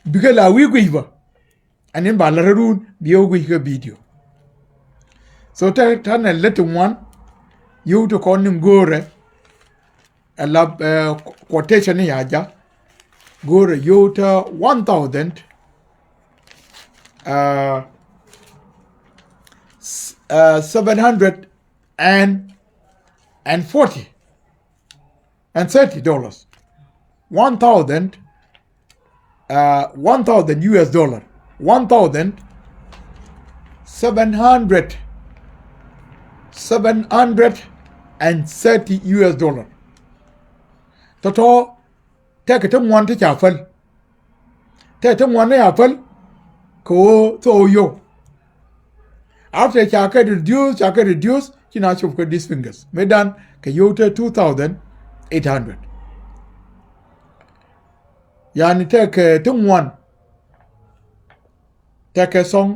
biga la wi gwiba anin ba la run biyo gwiga video so ta na letin one you to kon gore a lab quotation ya ja gore you to 1000 740 and $30 1,000 US dollar 730 US dollar to take it one to chafel take one apple ko to yo after chaka reduce kina chụp cái these fingers medan cái yote 2,800 yani take one take song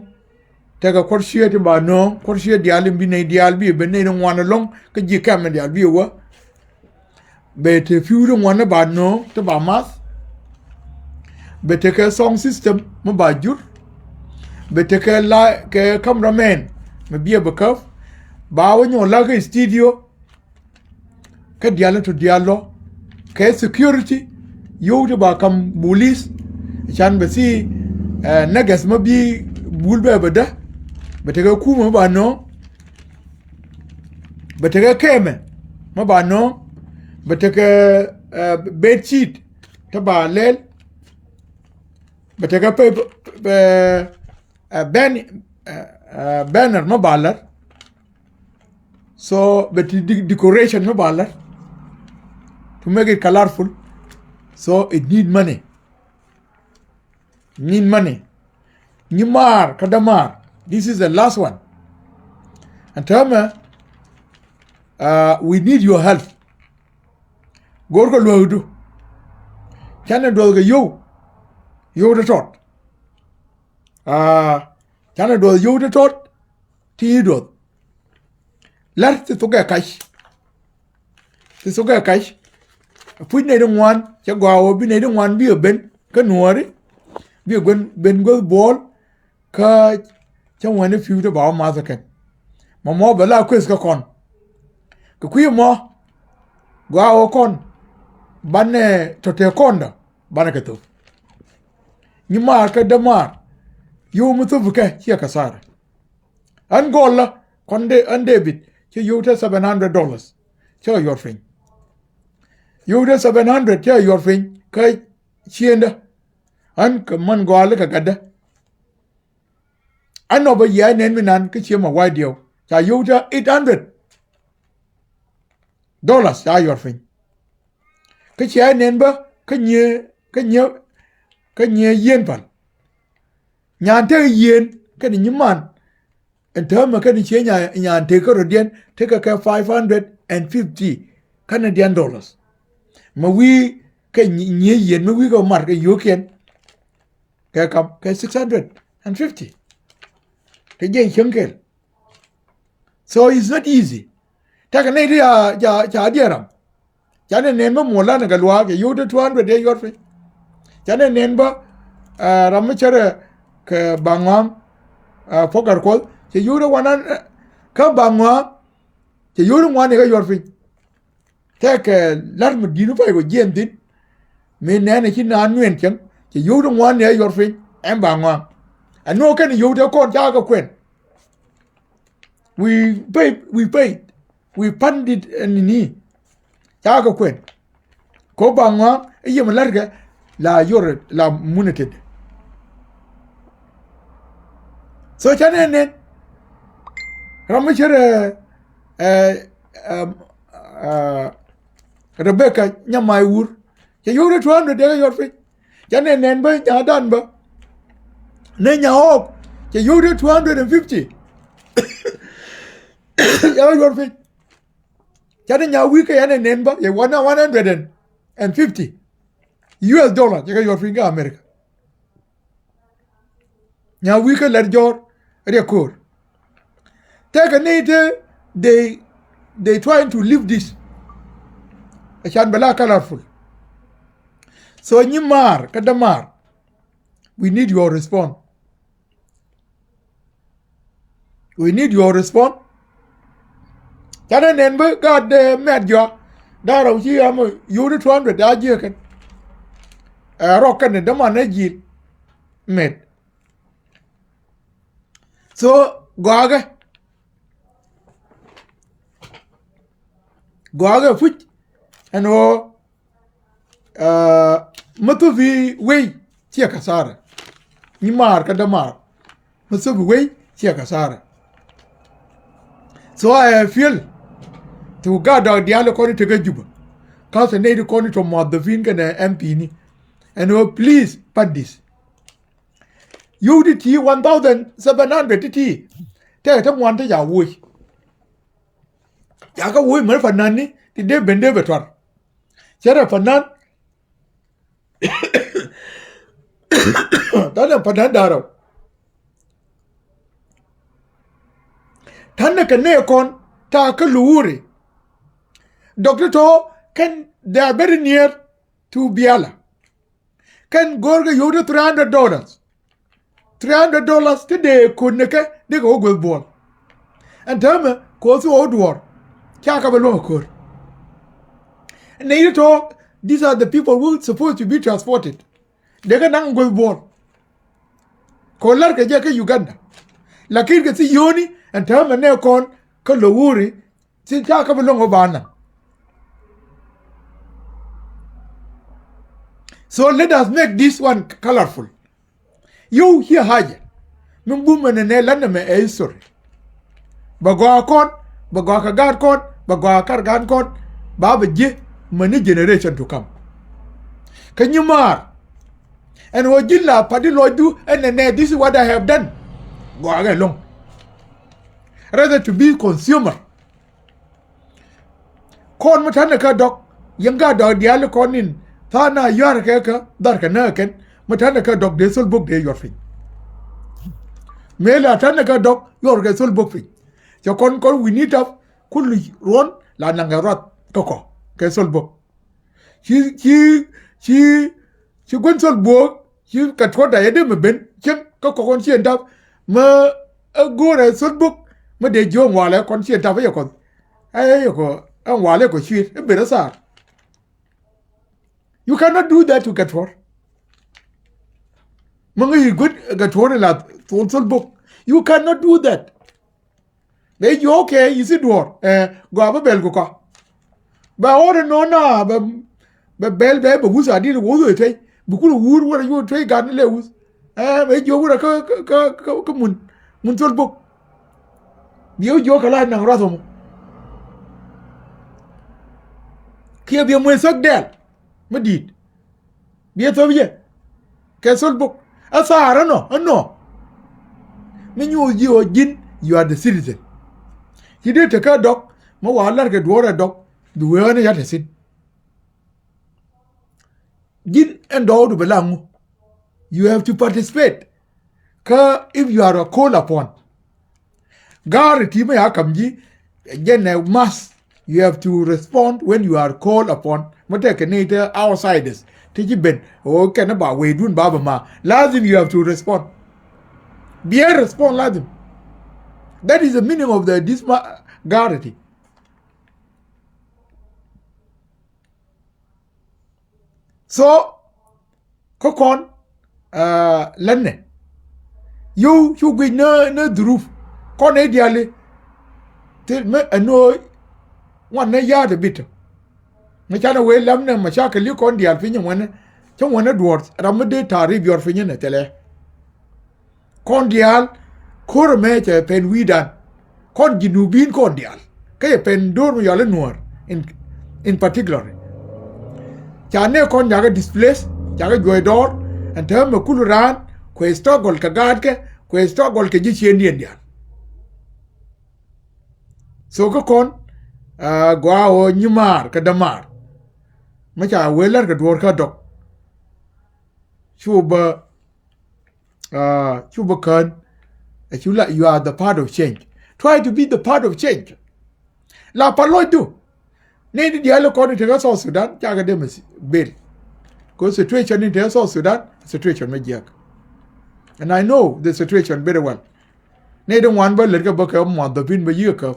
take korshie ti ba no korshie dial bi ne dial bi be ne one long cái ji kam dial bi wa be te fiu one ba no to ba mas be take song system mo ba jur be take la ke cameraman me bi be kaf ba wo nyo la ke studio ke dial to dialo ke security yo to ba kam police chan be si nagas ma bi bulbe be da be take kuma ba no be take keme ma ba no be take bed sheet to ba lel be take banner ma balar so but decoration ma balar to make it colorful so it need money Nimar kadamar this is the last one and tama we need your help gorgo lodu kana dolga yo the tot kana do yo the tot ti do lar ti to ga kash put ne dong wan cha gwa bi ne dong wan bi ben ka nuari bi ben go ball ka cha wan fi to ba ma zaken mo bala quiz ka kon ka ku mo gwa o kon banne to te konda bana ka to ni ma ka da ma yo mu to buka ya ka sara an golla konde an debit cha yo ta $700 cha your friend you the 700 cha your friend kai chienda an ka man gola ka gada an no ba ya nen minan ka chima wadio cha you ta $800 cha your friend ka chia nen ba ka nye yen pan nyan te yen ka ni man en term ka ni che nyan te ka rodien te ka $550 Canadian dollars ma wi ka nye yen ma wi ko mar ka yoken ka kam ka $650 te jen chunkel so it's not easy ta ka ne dia ja diaram ja ne nen ma mola na galwa ke yo de $200 de your friend ja ne nen ba ram chere ka bangwam poker call ke yo de wanan ka bangwa ke yo de wan ka your friend take lar mu dinu pa go jendin me nene ki na nwen chen ke yo de wan ne your friend em bangwa ano kan yo de kon ja ka kwen we pandit ni ja ka kwen ko bangwa yem larga la yor la muneted so chanene ramachere Rebecca nyamai wur ke yore 200 de yor fi jane nen ba nya dan ba ne nya hop ke yore 250 ya yor fi jane nya wi ke yane nen ba ye 150 US dollar ke yor fi ga America nya wi ke ler jor record take a nate they trying to live this achan bala colorful so nyimar kadamar we need your response. We need your response. Cho nên nên với God mẹ gió đã đầu chi mà you the 200 đã chưa cái rock cái này đó mà nó gì mệt. So go phút and matu vi way chia kasara ni mar ka da mar matu vi way chia kasara. So I feel to God the dialo koni to Juba cause ne de koni to Madavin kan MP ni and please put this UDT 1700 TT te ta mwan ta ya wui ya ka wui mar fanan ni ti de bende betwar chere fanan ta da fanan daro tan ka ne kon ta ka luuri Dr. To can they are very near to Biala can gorga yuda $300 $300 today couldn't they go with ball and tell me go to old war Chakabalo. And they talk, these are the people who are supposed to be transported. They can not go with ball. Kolar Kajaka Uganda. Lakir can see Yoni and tell me now con Kalawuri, since Chakabalo Obana. So let us make this one colorful. You hear Haja. Mumbuman and Elaname a story. Bagua con, Bagua Kagar con, Bagua Kargan con, Baba J, many generation to come. Can you mar? And what Jilla Padilo do, and then this is what I have done. Go along. Rather to be consumer. Con Matanaka dog, younger dog, the other con in. Thana Yaraka, Darkanakan, Matanaka dog, the soul book, your thing. Mela Tanaka dog, your soul book. Your con, we need up, could run, La Nangarat, Coco, Castle book. She went so book, she got what I had him a ben, check, Coco, she and up, Ma a good soul book, Ma de John Walla, conscient of your con. I go, and Walla go shoot, a bit of sar. You cannot do that to get what? Mangi good get what la total book. You cannot do that. They you okay, you see door. Go up a bell go ka. But order no na but bell baby who's I did wo do tay. Bukulu wood what you try garden lewis. Make you would a mun total book. You joke a lot nang rathom. Keep your money suck there. Madid. Be a Soviet. Castle book. Asara no. When you are Jin, you are the citizen. He did take a dog, Mawala get water dog, the way on a sin. Jin and dog to belong. You have to participate. If you are a call upon. Gar Time Akamji, again a must. You have to respond when you are called upon. Matakanata outsiders. Take it ben. Oh, can about way doing Baba Ma. Lazim, you have to respond. Be a respond, Lazim. That is the meaning of the disparity. So, Kokon, Lenne. You go no the roof. Con ideally. Tell me, I know one yard a bit. Machana way lamna machaka liu con the alpinian one. Some one dwarfs, Ramade Tarib your finian tele. Condial, Coromete pen weedan. Con Ginubin condial. Kay pen door noir in particular. Chane con yaga displace, yaga goidor, and term a kuluran, questogol kagadke, questogol kajichi Indian. So go con, guao nyumar kadamar. Macha weller ka dwor ka dok. Chuba kan, you are the part of change. Try to be the part of change. La paloi do. Need the yellow corner to South Sudan, Jagademus bill. Go situation in South Sudan, situation majak. and I know the situation very well. Nei don't want ba let ka ba ka mo the pin ba year ka.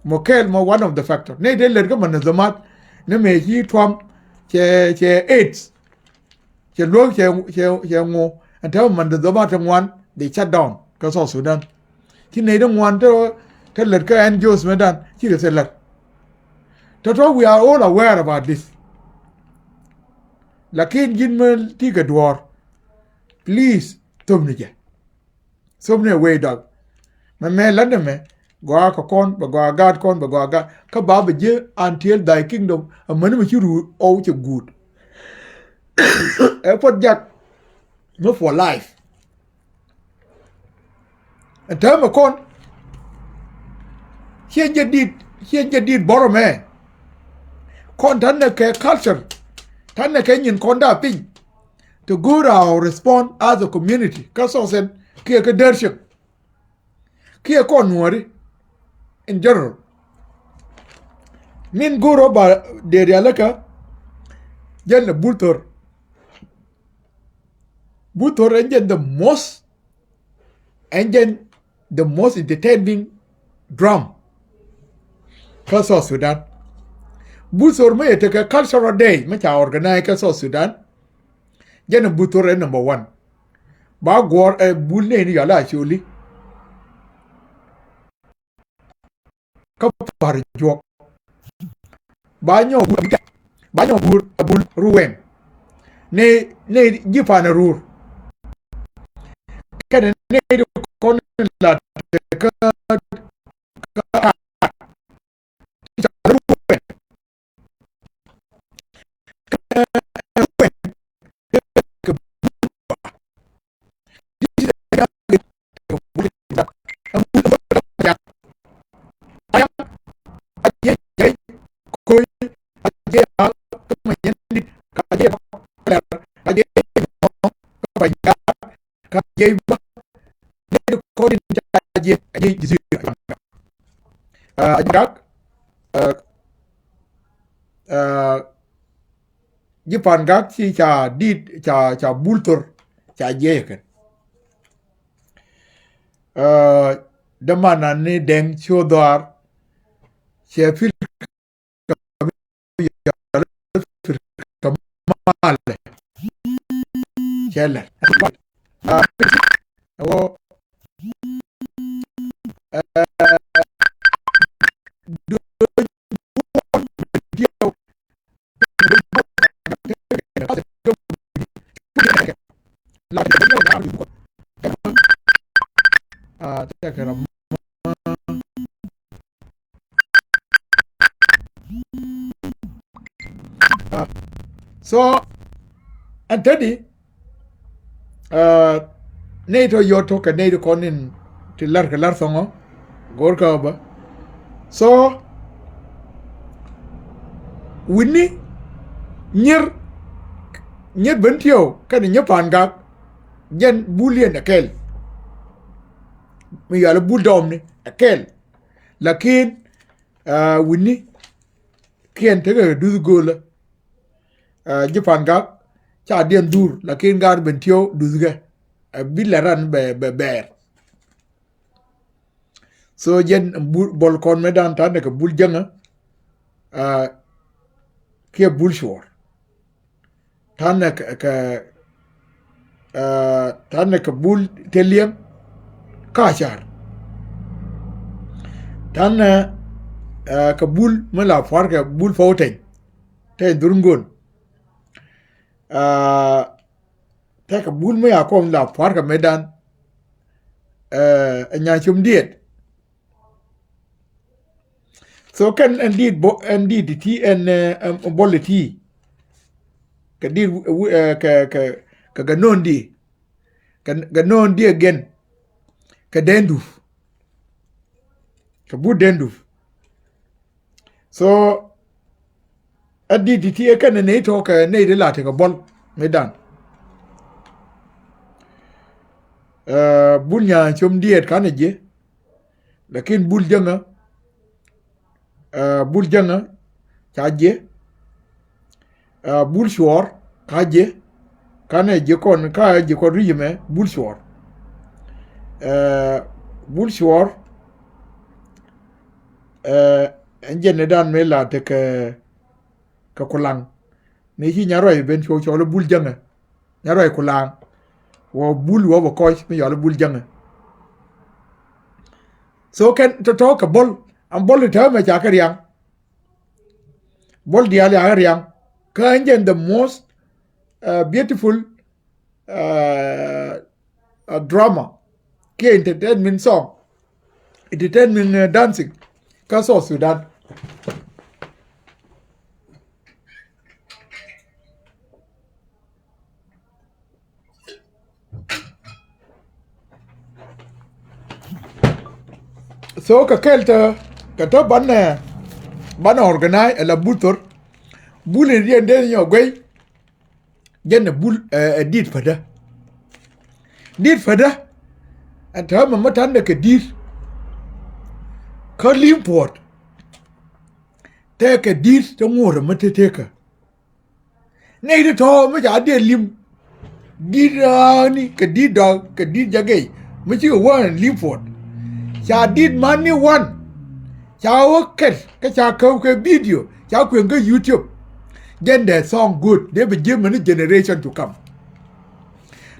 Mo kel mo one of the factor. Nei de let ka man the mat ne me hi twam che AIDS. Che lo che ngo until man the mat one they shut down ka South Sudan. Ki nei don't want to let ka NGOs medan ki ka let. That's why we are all aware about this. Lakin jinmel tiga dwar. Please, tumnije. Somne way dog. Me lande me go ka kon ba go gad kon ba go gad ka ba be je until thy kingdom a man me chiru o che good. E pot jak no for life. And tell me kon here did borrow me. Kon tan ke culture tan ke nyin kon da ping to go our respond as a community ka so sen ke leadership ke kon nuäri in general min guro ba de realaka jelle bultor engine the most entertaining drum ka so Sudan. Butor me take a cultural day me cha organize ka South Sudan. Jene butor number 1. Ba gor e bulle ni yala chuli. Ka par jok. Ba nyo bul ruwen. Ne jifana rur. Kada ne kon la ka Jipan gak si cha bultor cha jeken. Damana ne deng chodar che fil kamale chela o so and tadi neito yoto ka neito konin tilar ka lar songo gorka ba so winni nyer bentio kan nyapan gak jen bulien akel mi yala buldom ni akel lakin winni kien tege du gola Japan gak cha dien dur lakin gar bentio duzga bilaran be ber so jen bol kon medan tan ke bul janga ke bul shor tan ke bul teliam ka char tan ke bul mala far ke bul fauten te durungon ta ka bul me akom la far ka medan nya chum diet so kan indeed ti en boleti ka dir ka ganondi again ka dendu ka bu dendu so indeed ti kan ne to ka ne de la te ka bol medan bunya chum diet kan je lakin bul janga chaje bul shor kaje kane jikon ka jikon rime bulshwar bulshwar enjene dan mela te ka kulang ni hi nyaroi ben cho bul janga nyaroi kulang wo bul wo ko mi yo bul janga so ken to talk a bol am bol ta ma ja karyang bol dia le karyang ka enjen the most beautiful drama ke entertainment song entertainment dancing ka so Sudan so ka kelta ka to ban organize la butor bulin rien de nyo gwei jenne bul dit fada anta ma matan da ka dir ka limport te ka dir ta ngora mata te ka nei da to ma ja de lim dirani ka dir da ka dir jagei ma ci wan limport cha dit mani wan cha waket ka cha ka video cha kwen ka YouTube then the song good they be give many generation to come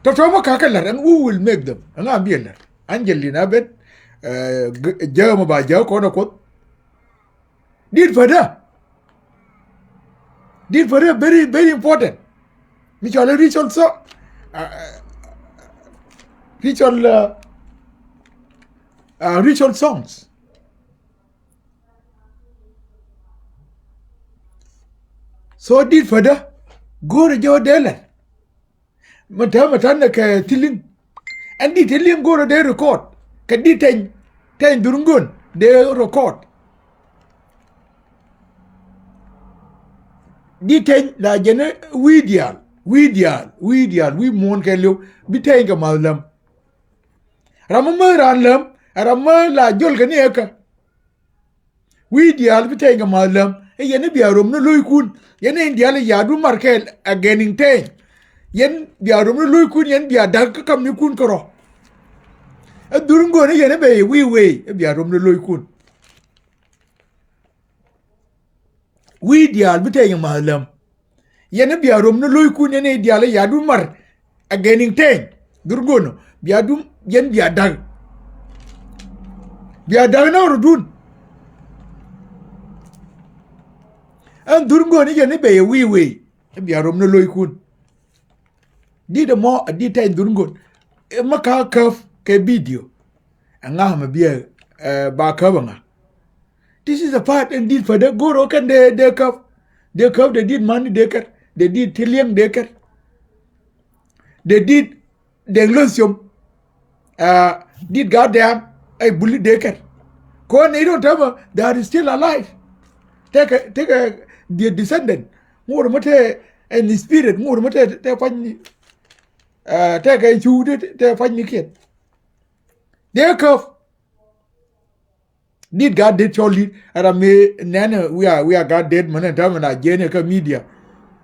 to ma ka la and who will make them nga biela Angelina ben jama ba jaw ko na ko dit fada very very important mi cho le ritual so ritual songs so dit fada gore jo dele mata na ka tilin andi tilin gore de record ka di ten durungun de record di ten la jene widial wi mon ke lu bi ten ga malam ramama lam ramma la jol ga ne ka widial bi ten ga malam e yene biarom no loykun yene indiale yadu markel againin ten yen biarom no loykun yen bia dag kam ni kun koro durungo ne yene be we biarom no loykun widial bi ten ga malam yene biarom no loykun yene indiale yadu mar againin ten durungo no biadum yen bia dag na rodun an durungo ni yene be we biarom no loykun di de mo di tay durungo maka kaf ke video anga ma bia ba ka banga this is a part and did for the goro kan de kaf they did money they did tiliang they did de losium did goddamn I bully deker ko ne don't have they are still alive take a the descendant ngor mate and the spirit ngor mate te fany take a chu te fany kid they kaf did God did surely rame nana we are God dead man and na jene ka media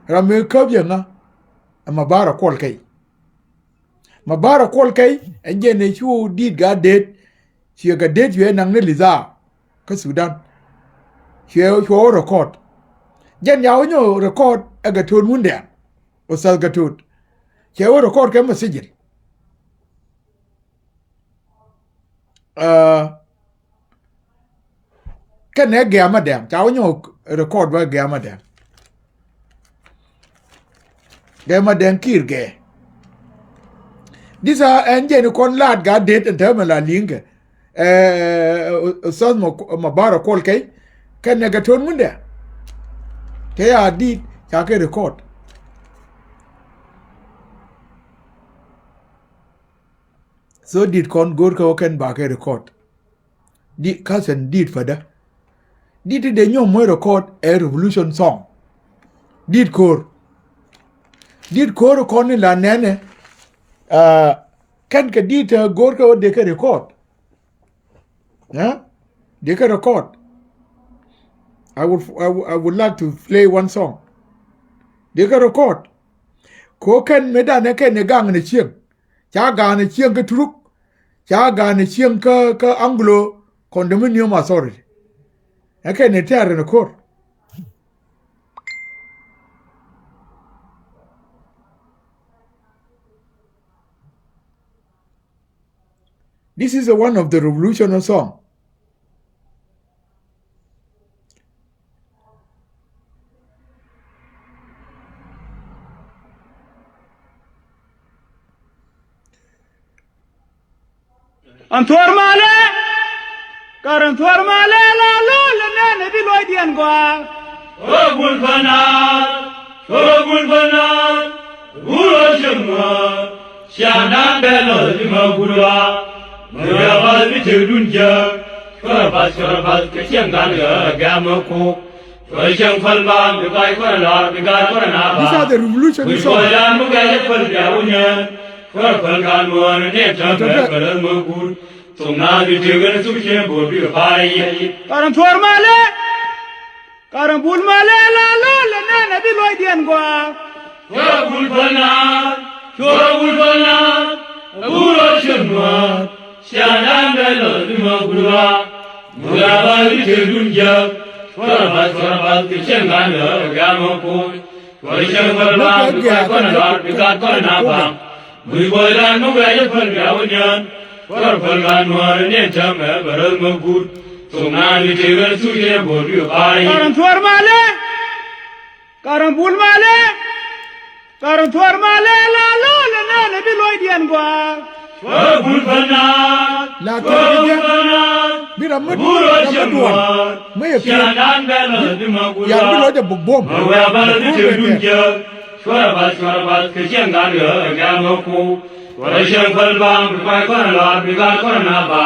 rame kaf yana mabara kol kai and jene chu did God dead she ga dead you nang ne liza ka Sudan she record jen yaw nyo record aga ton munde o sal gatut she record ka message kan ne ga madam taw nyo record ba ga madam kirge disa enje kon lad ga det en terminal Lienge ustad mabara kol kai kan ne ga ton munde te ya di ya ke record so did kon gor ka ken ba ke record di cousin did fada did de nyom mo record a revolution song did kor kon la nene kan ka did gor ka de ka record de ka record I would like to play one song. They got record. ko ken medan ne ken ne gang ne chieng cha ga ne chieng ke truk cha ga ne chieng ke Anglo Condominium Authority ken ne terre ne kor this is one of the revolutionary song Antuar male, karan tuar male la lo le ne di loy dien gwa. Ogul fanal, ulo shemwa, shana belo di magulwa, mura bal bi tudunja, shora bal ke siangan ga gamako. These are the revolutionary songs. Karam tuar male, karam bul male la lo le ne di loy dien gwa. Chora bul fanal, ulo shemwa, shana belo di magulwa, mura bal bi tudunja. Shora bal ke siangan ga gamako. We boil and no way to put Gawanian, for Pulgan war and Yentam, Barrel Mogut, so now you take us to the board you buy. Karantuar Male, Karambul Male, Karantuar Male, La Lola, and Biloidian Gua. Bulfana, La Bulfana, Biramura, Shanan Bella, the Magu, Bomb, Shorabal, Kishangan, Gamoko, Russian Falbam, Paikola, Bigan Koranaba,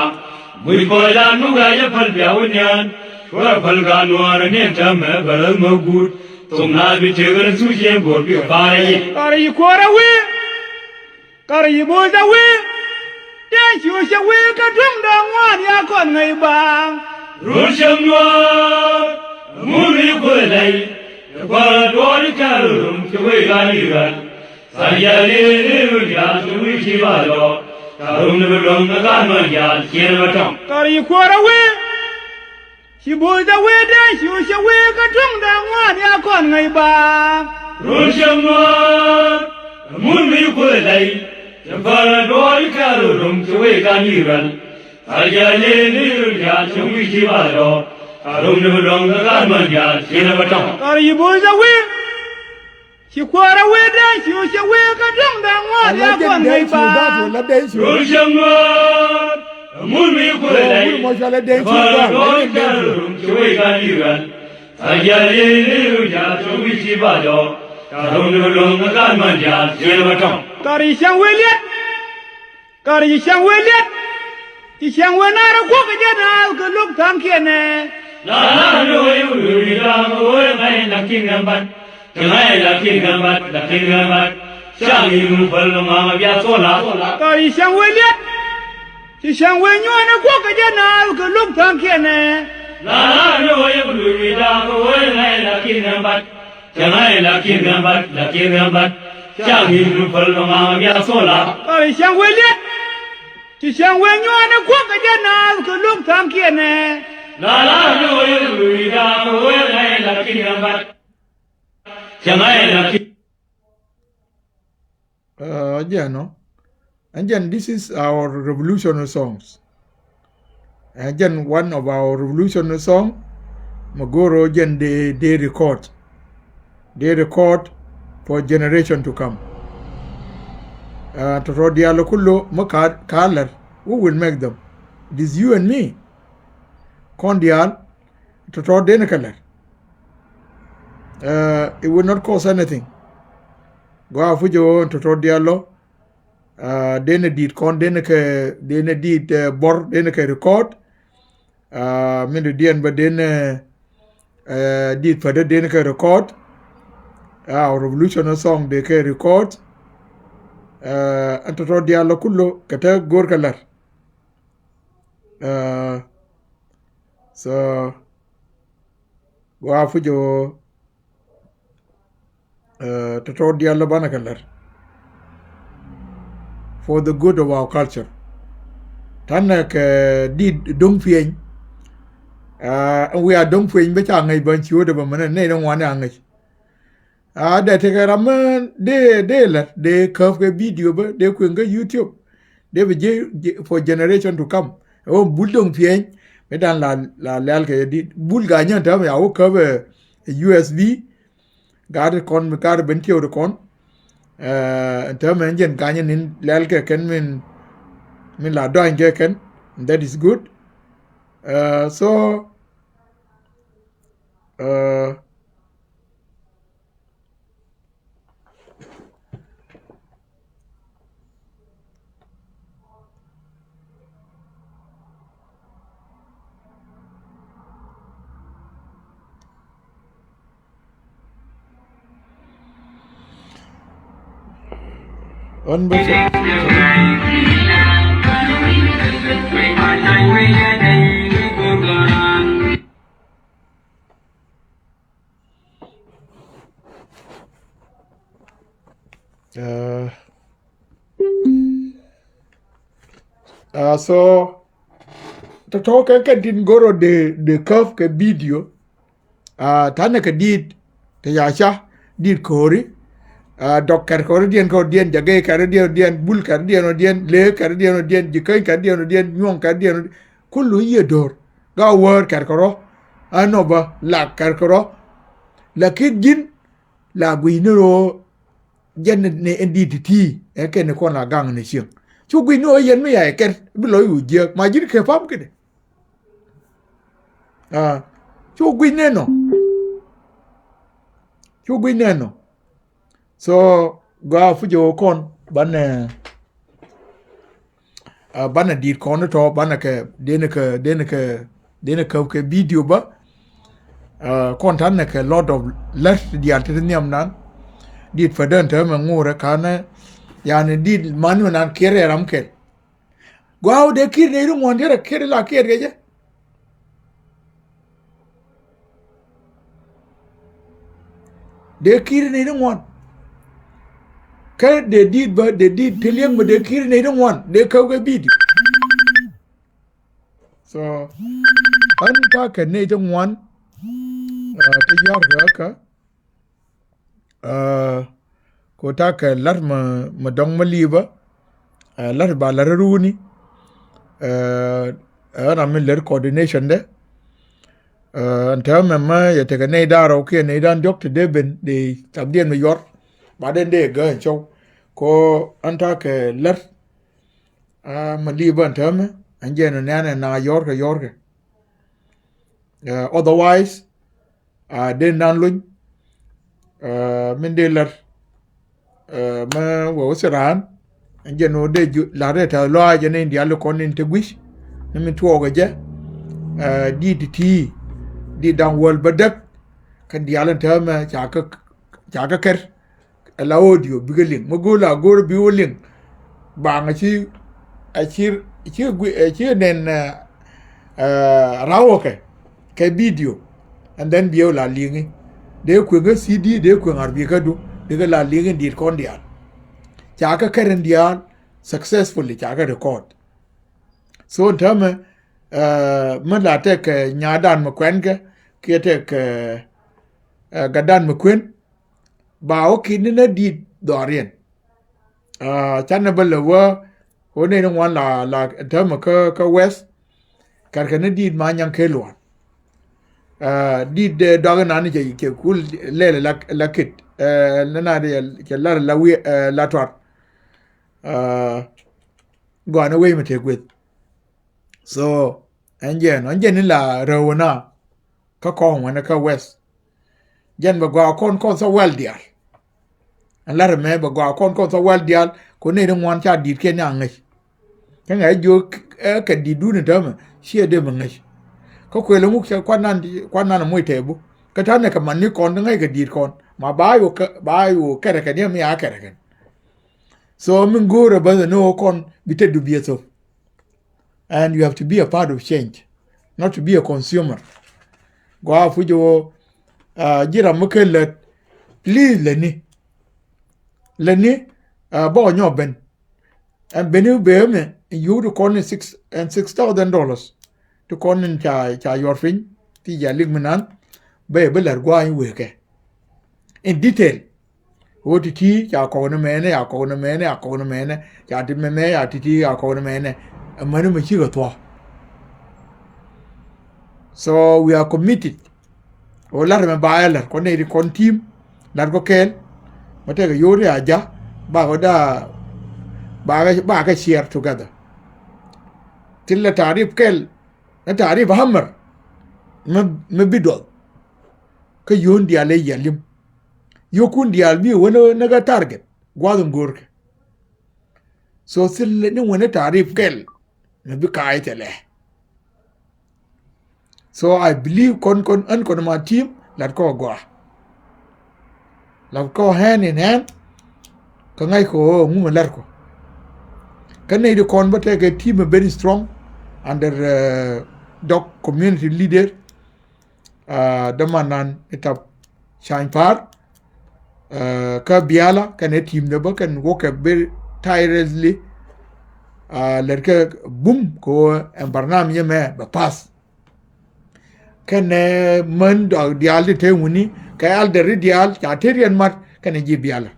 we boil and no way to put Gawanian, Shorapalgan war and Yentam, Barrel Mogut, so now we take us to the board you buy. Are you quarter away? Are you boys away? Yes, you shall wake a drum down one yakon neighbor. Russian war, movie boy. Quando calum che vuoi ganire, Sayali, to which he was, Calum never long the garment yard, Kieratom. Carry quarter away. She boys away, then you shall wake a drum down one yakon neighbor. Russian war, moon me put a the Quando calum to wake ganire, Sayali, to which he was. Are you boys away? She quarter away, then you shall wake a drum down one. Moon me put a La no you la the king Shang you Palama Yasola. Kari Shang William. She shang when you and a walk again now could look Tankene. La no you the king Shang you Palama Yasola. Kari Shang William. She shang when you and a walk again now could look Tankene. La no you the king Again, this is our revolutionary songs. Again, one of our revolutionary songs, Magoro, again, they record. They record for generation to come. To Rodialo Kullo, Makar, Kalar, who will make them? It is you and me. Kondial, to Roddenakalar. It will not cost anything. Go out for your to Rodialo. Dene dit kon dene dit bor dene ke record min dien ba dene dit fa dene ke record revolutionary song de ke record anto diallo kullo kata gor kalar so wa fujo to diallo bana kalar for the good of our culture. Tan ke di dong phiền we are dong phiền be cha ngai ban chiu de ba man ne dong wan ngai de te ram de la de curve ke video ba de ku ngai YouTube de be for generation to come bul dong phiền me dan la lal ke di bul ga nya ta ya o curve USB ga de kon me ka ben chiu de kon ta men jen ga nya nin lal ke ken min la doin ke ken that is good so on so to talk ke din goro de curve ke video tane ke dit te yasha dit kori dok kar ko dien jage kar dien bul kar dien le kar dien jikai kar dien nyong kar dien kullu yedor ga wor kar ko anoba la kar ko lakin jin la guinero jen ne nditi e ken ko na gang ne chieng chu guino yen me ya ken bi lo yu je ma jin ke fam ke chu guineno so ga fujo kon ban dit kon to ban ke dene ke video ba kon tan ke lot of less di antiniam nan dit fadan ta ma ngore kana yani dit manu nan kere ram ke gwa de kir ne ru mon dere kere la kere je de kir ne ru mon ke de dit ba de dit teliang ba de kir ne ru mon de ka ga video so an ta ke ne jong wan te yar ka ko ta ke lar ma dong ma liba lar ba lar runi ana min lar coordination de anta ma ya te ke ne daro ke ne dan jok te de ben de tabdien me yor ba den de ga chow ko anta ke lar ma liba anta ma anje no nana na yor ke otherwise den nan luñ min de lar ma wo siran anje no de la reta lo aje ne ndi allo kon te gwish ne min tuoga je di dan wol badak kan di alan ta ma chaka ker la audio bigaling magola gor bi woling ba nga ci nen rawo ke video and then biyo la lingi de ku ga cd de ku ngarbi ka du de la lingi dit kon dial chaka keren dial successfully chaka record so tama man la tek nyadan ma kwen ke tek gadan ma kwen ba o kin na dit dorien chana balawa o ne wan la tama ka west kar kana dit ma nyang kelwan dit doga nani ke kul lele la kit nana de ke la wi la twat gone away me take with so anjen la rona ka ko wana ka west jen ba gwa kon so well dial an la me ba gwa kon so well dial ko ne dum wan cha dit ke nya ngai kan ga jo ka didu ne dama shi de ngai ko ko le mu kwa nan mo tebu ka tan ne ka man ni kon ngai ga dit kon ma ba yo kere ka ne mi a kere kan so min gore ba no kon bite dubiyeso and you have to be a part of change not to be a consumer gwa fujo jira mukelle please leni bo nyoben and benu be you to con $6,000 to con in cha your fin ti ya ligmanan be lar gwa yin we ke in detail wo ti cha ko na mene ya ko na mene ya ko na mene ya ti mene ya ti ya ko na mene manu me chi go to. So we are committed o lar me ba lar ko ne kon team lar ko kel mate ga yori aja ba go da ba ga share together till la tarif kel na tarif hammer me bidol ka yon dia le yalim yokun dia bi wono na ga target gwadum gorke so sil ne wona tarif kel na bi kai tele. So I believe kon my team let go let go hand in hand ka ngai ko mu lar ko kan ne de kon ba take a team very strong under doc community leader the manan etap shine par ka biala kan a team de ba kan work very tirelessly lerke boom ko en barnam yeme ba pass kan man dog dial de te wuni ka al de dial cha terian mat kan ji biala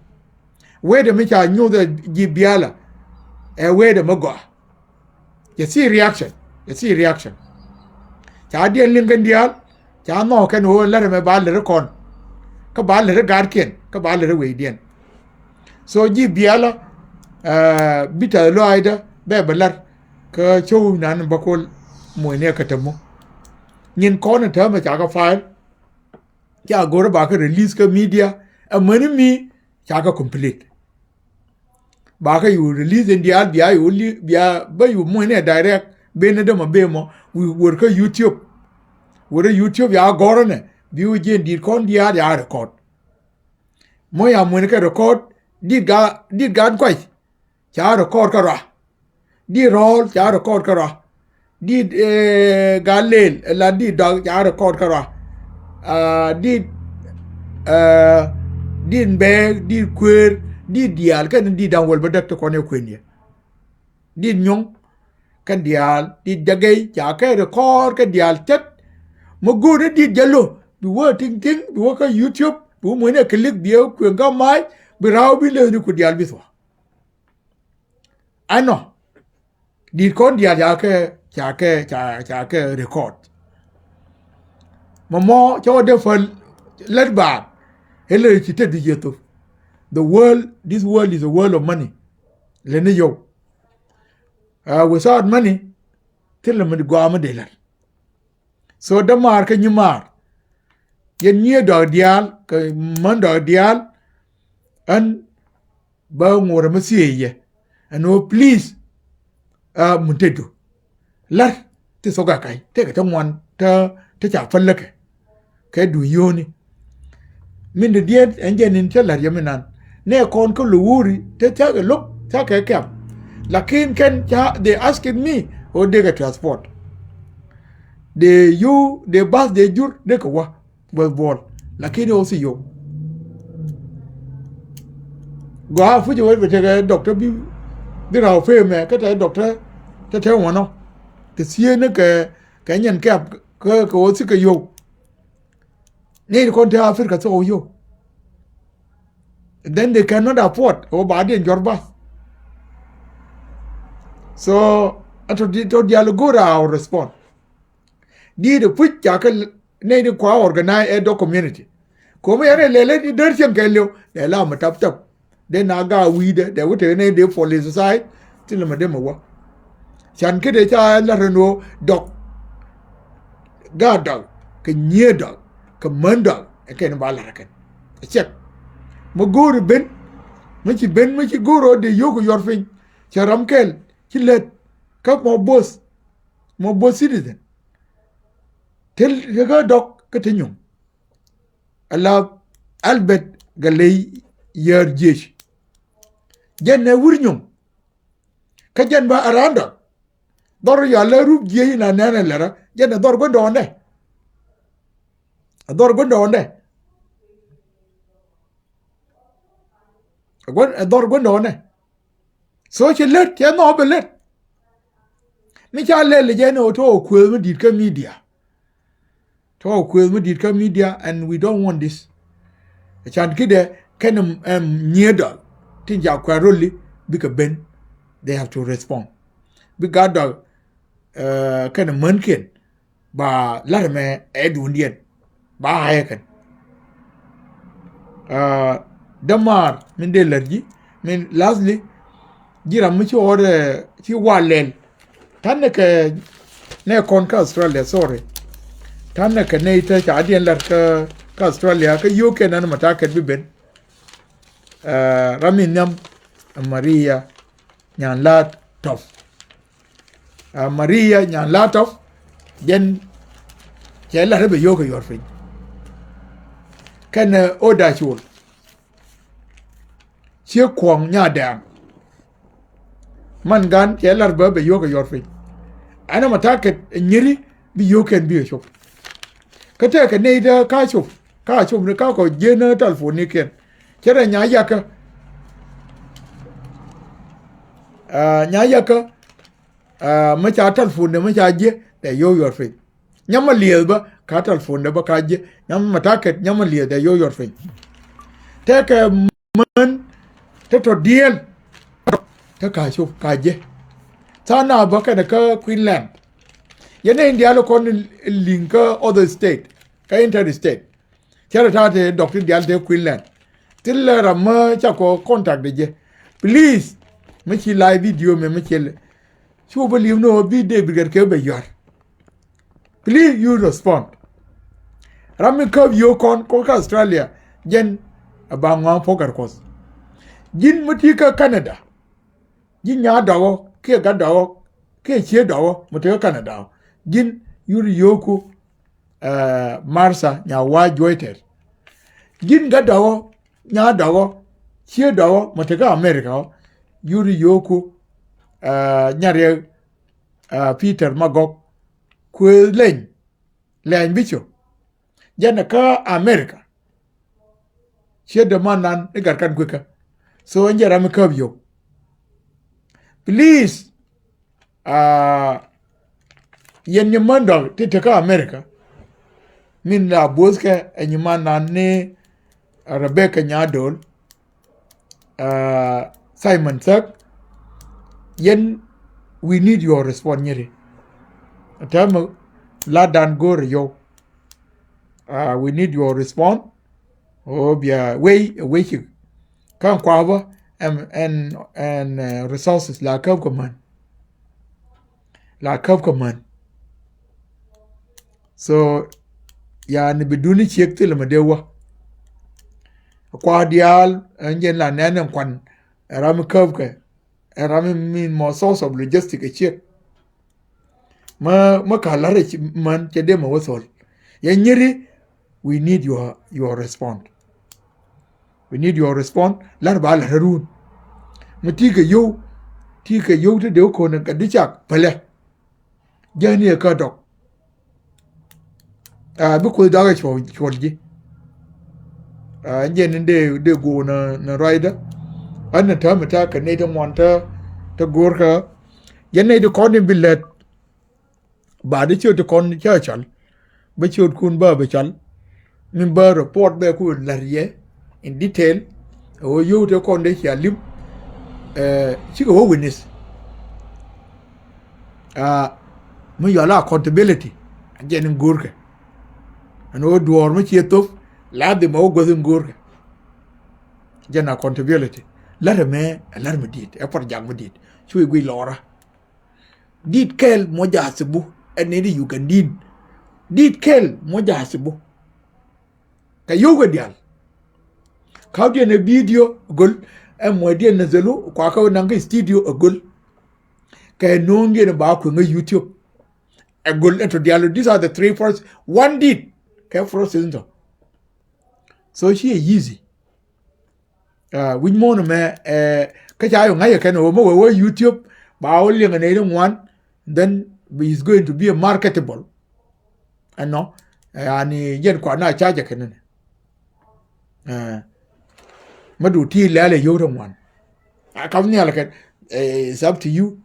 we de me cha nyu de ji biala we de mago you see reaction cha de lingen dial cha no kan ho la me ba le kon ka ba le gar ken ka ba le we dien so ji biala bita lo aida be balar ka chow nan bakol mo ne ka tamo nyin ko na ta ma cha ka file ya gore ba ka release ka media amani mi cha ka complete ba ka you release in dia bia you bia ba you mo ne direct be ne da ma be mo we work YouTube ya gore ne bi u je dir kon dia ya record mo ya mo ne ka record di ga kwai cha record ka ra di roll cha record ka ra di galel la di dog cha record ka ra di be di queer di dial kan di dan wol badak ko ne kwenye di nyong kan dial di dagay cha ka record ka dial tet mo gode di jalo bi wo ting bi wo ka YouTube bi mo ne click bi ko ga mai bi raw bi le ni ko dial bi so ano di kon dial cha ke record mo cho de fal let ba hele ci te di yeto this world is a world of money le ne yo without money till me go am de lar so da mar ka nyimar yen nye do dial ka man do dial an ba ngora masiye and oh please muntedo lar te soga kai te ka tangwan ta cha fallaka kai du yoni min de diet enjenin te lar yaminan ne kon ko luuri te ta ga lok ta ka kam lakin ken cha they asking me o de ga transport de bus de jur de ko wa bol lakin o si yo go fu je we te ga doctor bi raw fe me ka ta doctor ta te wono te sie ne ka nyen ka ko si ka yo ne ko ta Africa so yo then they cannot afford o ba de jorba so ato to dialogo ra or respond di de put ja ka ne de kwa organize a community ko me yare lele di der chen ka le la ma tap de na ga wi de wote ne de police side til ma de mo wa chan ke de cha la reno dok ga dog ke nye dog ke man dog ke ne ba la kan check mo goro ben mo ci goro de yogo yor fin cha ramkel ci let ka mo boss citizen tel ga dog ke te nyum ala albert galay yer jesh jenne wurnyum ka jen ba aranda dor ya la rub je na nana lara jenne dor go ndonde dor go ndonde so che let che no be let mi cha le je no to kwel mi dit ka media to kwel mi dit ka media and we don't want this chan kide ken nyeda tin ja kwa rolli bika ben they have to respond bika da ken manken ba larme edundien ba hayakan damar min de larji min lastly jira mu ci ore ci walel tanne ke ne kon ka Australia sorry tanne ke ne ita ta adien lar ka Australia ka UK nan mata ka bi ben ramin nyam Maria nyan la tof Maria nyan la tof jen ke la rebe yoga yor fin kan oda chul che kwong nya dang man gan ke lar be yoga yor fin ana mata ka nyiri bi yoken bi chop kata ka ne da ka chop ne ka ko je na telephone ni ken kera nya yaka ma cha telephone ne ma cha je da yo yor fin nyama liel ba ka telephone da ba ka je nyama mata ka nyama liel da yo yor fin ta ka man ta to diel ta ka chop ka je sana ba ka da ka Queensland yana india lo kon link other state ka interstate kera ta te doctor dial de Queensland tilla ramma cha ko contact de je please me chi live video me chele chu believe no bi de bigar ke be yar please you respond rammi ko yo kon ko ka Australia jen abangwa poker kos jin mutika Canada jin nya dawo ke ga dawo ke che dawo mutika Canada jin yuri yoku Marsa nya wa joiter jin ga dawo nya dawo che dawo mutika America yuri yoku nyare Peter Magog kwe len bicho jana ka America che de manan igar kan kweka so njera mi kabyo please yen nyamando tete ka America min la boska enyimana ne Rebecca Nyadol Simon Sak yen we need your response nyere atama la dan gore yo we need your response bia way kan kwaba and resources la kab command so ya ni biduni chek til madewa kwa dial njen la nanen kwan ram kab ka ram min mo source of logistic chek ma kalare man chede ma wasol ya nyiri we need your response we need your response lar ba la harun mutika yo te de ko nan kadichak pale jani ka dok bi ko daga chorji njen de go na rider anna ta mata ka ne dan wanta ta gorka yanne de konin billet ba de cho to kon chal ba cho kun ba chal min ba report be ku lariye in detail o yo to kon de chalim chi ko witness mu yala accountability jen gorka ano duor mu chieto la de mo go ngorka jen accountability la me dit e por jang dit chui gui lora dit kel mo jasibu enedi ugandin dit kel mo jasibu ka yoga dial ka de ne video gol e mo de ne zelu kwa ka nanga studio gol ka no nge ba ko nga YouTube e gol into dial. These are the three first one did ka first isn't so she easy win mo no me ka jayo nga ka no mo we YouTube ba o linga ne one then is going to be a marketable and no yani yen kwa na charge kenan madu ti lale yoron wan akam ni alaka it's up to you.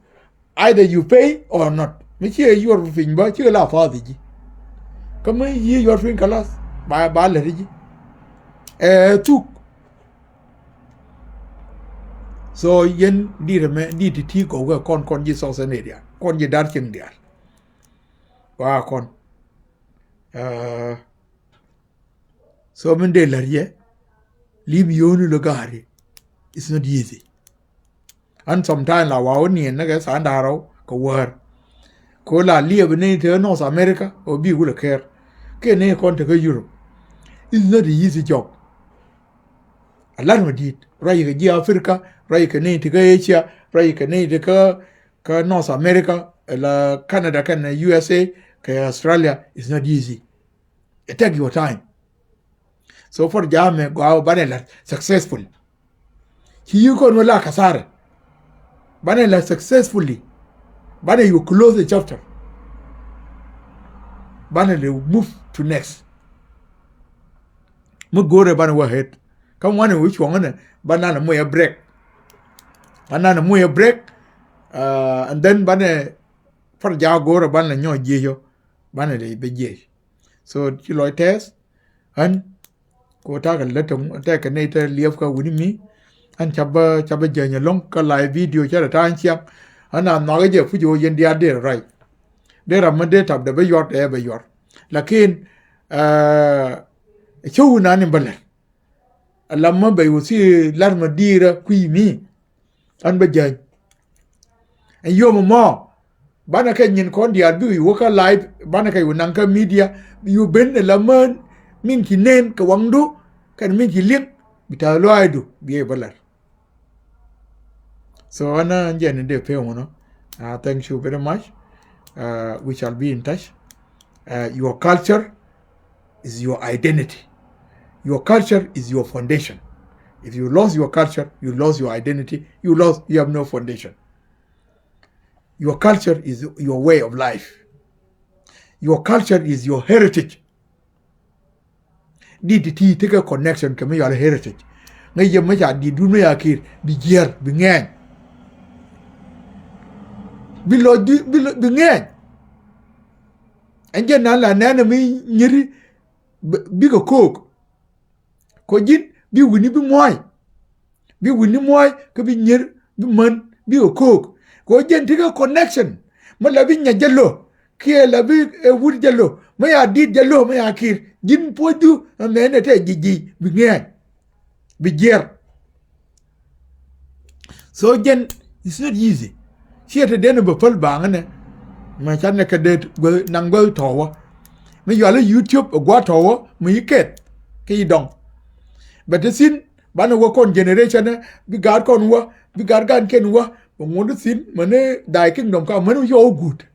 Either you pay or not. Me che your fin ba che la fa ji. Come ye your fin kalas ba le ji. Tuk. So yen di ti ko ga kon ji so se ne dia. Kon ji dar ching dia. Wa kon. So men de la ye. Leave you no gari. It's not easy. And sometimes la wa ni na ga sa ndaro ko war. Ko la live ne te North America or be good care. Ke ne kon te Europe. It's not an easy job. A lot of it. Right ke Africa, right ke ne te Asia, right ke ne te ka North America, la Canada kan USA, ke Australia is not easy. It take your time. So for jam go out banela successful. You go la kasara. Banela successfully. Banela you close the chapter. Banela move to next. Mu go re banela ahead. Come one which one banana mo break. Banana mo break. And then banela for ja go re banela nyo jeyo. Banela be je. So you test and ko ta ka letum ta ka ne ta lief ka wuni mi an chaba jenya long ka live video cha ta an chiap ana no ga je fu jo yen dia de right de ra ma de tab de be yor lakin chu na ni bale lamma be usi lar ma dira kui mi an be jen en yo mo bana ka nyin kon dia bi wo ka live bana ka yu nan ka media yu ben lamma min ki nen ka wangdu kan min ki lik bita lo aidu biye balar so ana njen de pe wono thank you very much we shall be in touch your culture is your identity, your culture is your foundation. If you lost your culture, you lost your identity, you have no foundation. Your culture is your way of life. Your culture is your heritage. DTT take a connection to your heritage. Ngay yem ma di du no yakir bi gier bi ngeng. Bi lo bi ngeng. Anje na la na mi nyiri bi ko kok. Ko jin bi wini bi moy. Bi wini moy ko bi nyer bi man bi ko kok. Ko jen take a connection. Ma la bi nya jello. Kie la bi wud jello. Ma ya di jello ma yakir. Jin poju amene te jiji bi ngeng. Bijer. So again, it's not easy. See at the end of a full bang, my channel cadet go nango tower. May you all YouTube a guatower, may you get key dong. But the sin, banner work on generation, be guard con wa, be guard gun can wa, but want to sin, money, die kingdom come, money you all good.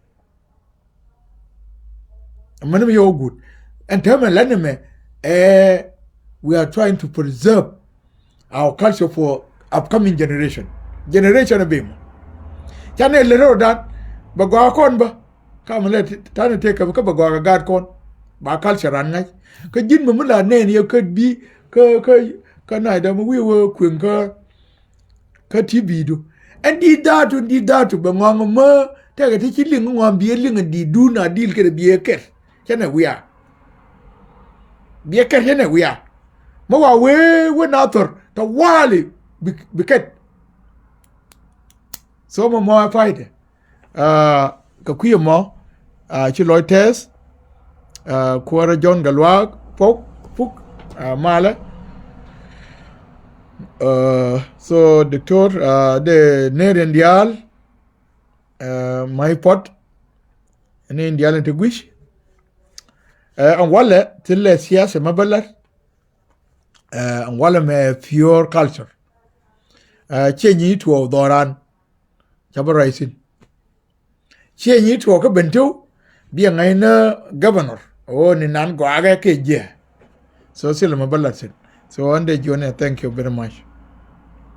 Money you all good. And tell me, let me, we are trying to preserve our culture for upcoming generation of him. Channel little that bagwa kon ba come let tane take ka bagwa gad kon ba culture an ngai ka jin mu la ne ne ka bi ka na da mu wi wo kwin ka TV do and di datu ba ngam ma te ka ti ling ngam bi ling di du na dil ke bi ker chane we are bi ker chane we are mo wa we Naath ta wali biket so mo fight ka kuye mo chi loy test ko John Galwa fuk mala so doctor de nerendial my pot ne indial te gwish an wala tille siyasa mabalar and wala me pure culture chenyi to doran chabaraisin chenyi to ka bento bi ngai na governor o ni nan go aga ke je so silma balasin so ande jone thank you very much.